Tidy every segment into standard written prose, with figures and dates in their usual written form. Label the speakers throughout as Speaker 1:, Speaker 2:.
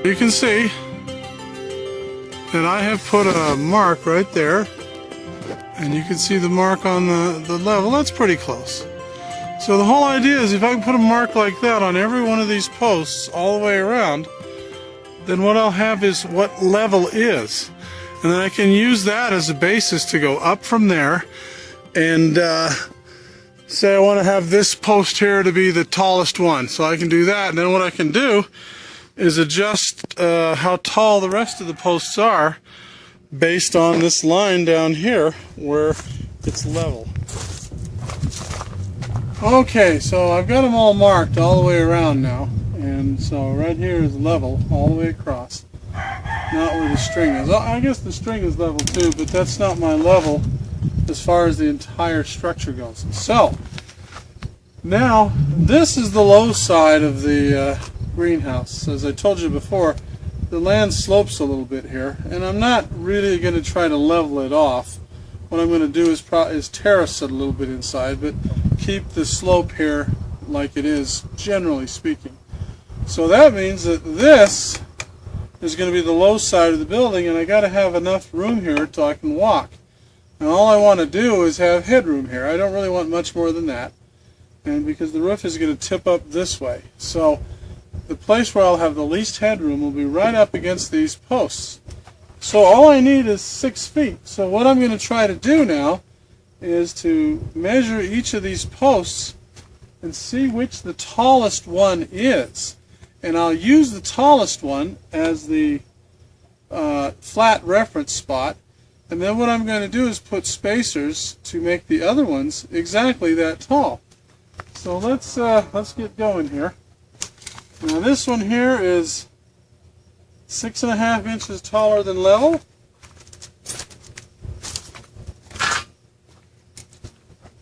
Speaker 1: You can see that I have put a mark right there, and you can see the mark on the level. That's pretty close. So the whole idea is if I can put a mark like that on every one of these posts all the way around, then what I'll have is what level is. And then I can use that as a basis to go up from there and say I want to have this post here to be the tallest one. So I can do that, and then what I can do is adjust how tall the rest of the posts are based on this line down here where it's level. Okay, so I've got them all marked all the way around now, and so right here is level all the way across, not where the string is. I guess the string is level too, but that's not my level as far as the entire structure goes. So now this is the low side of the greenhouse. As I told you before, the land slopes a little bit here, and I'm not really going to try to level it off. What I'm going to do is terrace it a little bit inside, but keep the slope here like it is, generally speaking. So that means that this is going to be the low side of the building, and I got to have enough room here so I can walk. And all I want to do is have headroom here. I don't really want much more than that, and because the roof is going to tip up this way. So the place where I'll have the least headroom will be right up against these posts. So all I need is 6 feet. So what I'm going to try to do now is to measure each of these posts and see which the tallest one is. And I'll use the tallest one as the flat reference spot. And then what I'm going to do is put spacers to make the other ones exactly that tall. So let's get going here. Now this one here is 6.5 inches taller than level.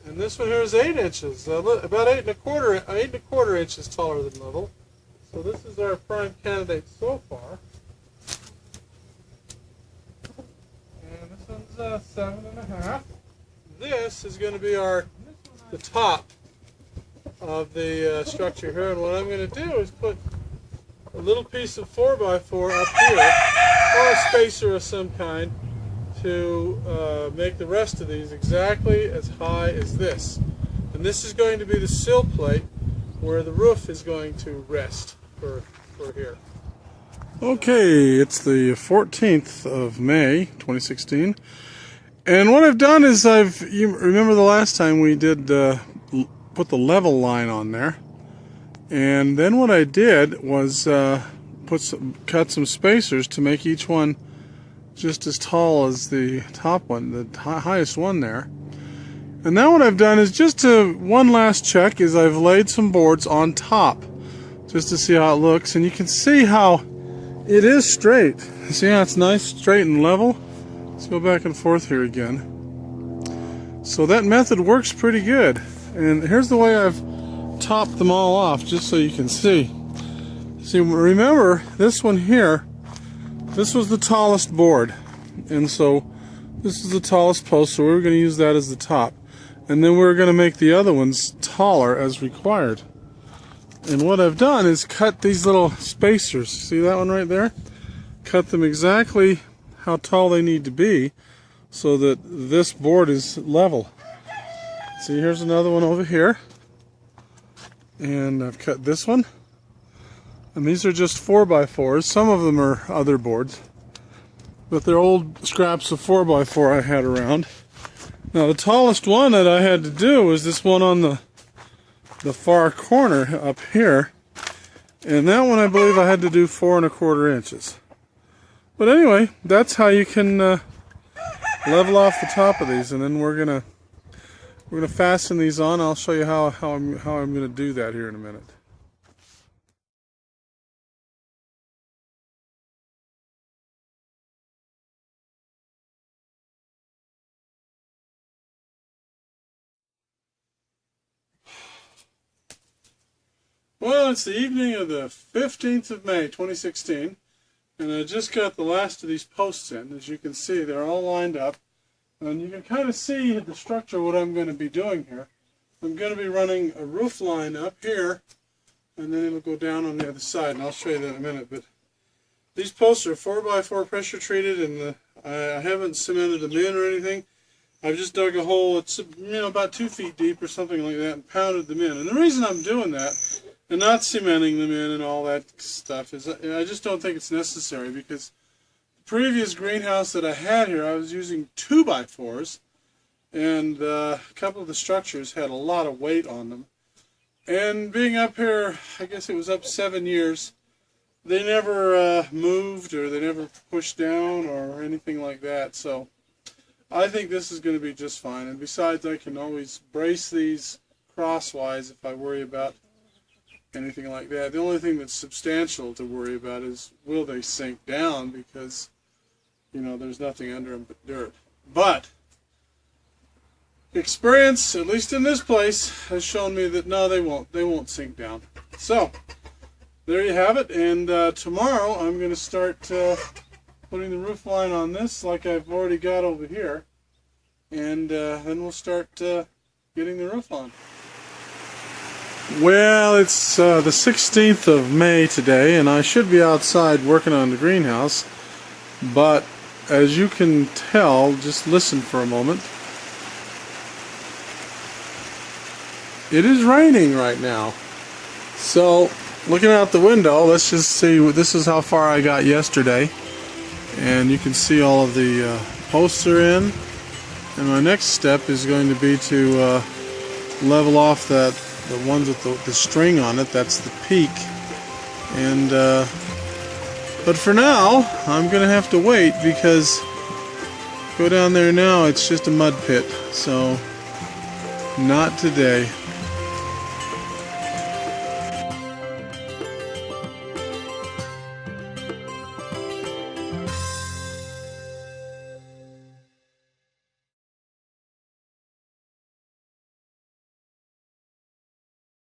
Speaker 1: And this one here is 8 inches, about 8.25 inches taller than level. So this is our prime candidate so far. And this one's 7.5. This is going to be the top of the structure here, and what I'm going to do is put a little piece of 4x4 up here, or a spacer of some kind, to make the rest of these exactly as high as this. And this is going to be the sill plate where the roof is going to rest for here. Okay, it's the 14th of May 2016, and what I've done is you remember the last time we did put the level line on there, and then what I did was cut some spacers to make each one just as tall as the top one, the highest one there. And now what I've done is one last check is I've laid some boards on top just to see how it looks, and you can see how it is straight. See how it's nice, straight and level? Let's go back and forth here again. So that method works pretty good. And here's the way I've topped them all off, just so you can see. See, remember, this one here, this was the tallest board. And so this is the tallest post, so we're going to use that as the top. And then we're going to make the other ones taller as required. And what I've done is cut these little spacers. See that one right there? Cut them exactly how tall they need to be so that this board is level. See, here's another one over here. And I've cut this one. And these are just 4x4s. Some of them are other boards, but they're old scraps of 4x4 I had around. Now the tallest one that I had to do was this one on the far corner up here, and that one I believe I had to do 4.25 inches. But anyway, that's how you can level off the top of these, and then we're gonna fasten these on. I'll show you how I'm gonna do that here in a minute. Well, it's the evening of the 15th of May, 2016, and I just got the last of these posts in. As you can see, they're all lined up, and you can kind of see the structure of what I'm going to be doing here. I'm going to be running a roof line up here, and then it'll go down on the other side, and I'll show you that in a minute. But These posts are 4x4 pressure treated, and I haven't cemented them in or anything. I've just dug a hole, it's about 2 feet deep or something like that, and pounded them in. And the reason I'm doing that and not cementing them in and all that stuff is I just don't think it's necessary, because the previous greenhouse that I had here, I was using 2x4s, and a couple of the structures had a lot of weight on them. And being up here, I guess it was up 7 years, they never moved, or they never pushed down or anything like that. So I think this is going to be just fine. And besides, I can always brace these crosswise if I worry about anything like that. The only thing that's substantial to worry about is, will they sink down, because there's nothing under them but dirt. But experience, at least in this place, has shown me that no, they won't sink down. So there you have it. And tomorrow I'm going to start putting the roof line on this, like I've already got over here, and then we'll start getting the roof on. Well, it's the 16th of May today, and I should be outside working on the greenhouse, but as you can tell, just listen for a moment, it is raining right now. So looking out the window, let's just see, this is how far I got yesterday, and you can see all of the posts are in, and my next step is going to be to level off the ones with the string on it. That's the peak. And but for now I'm gonna have to wait, because go down there now, it's just a mud pit, so not today.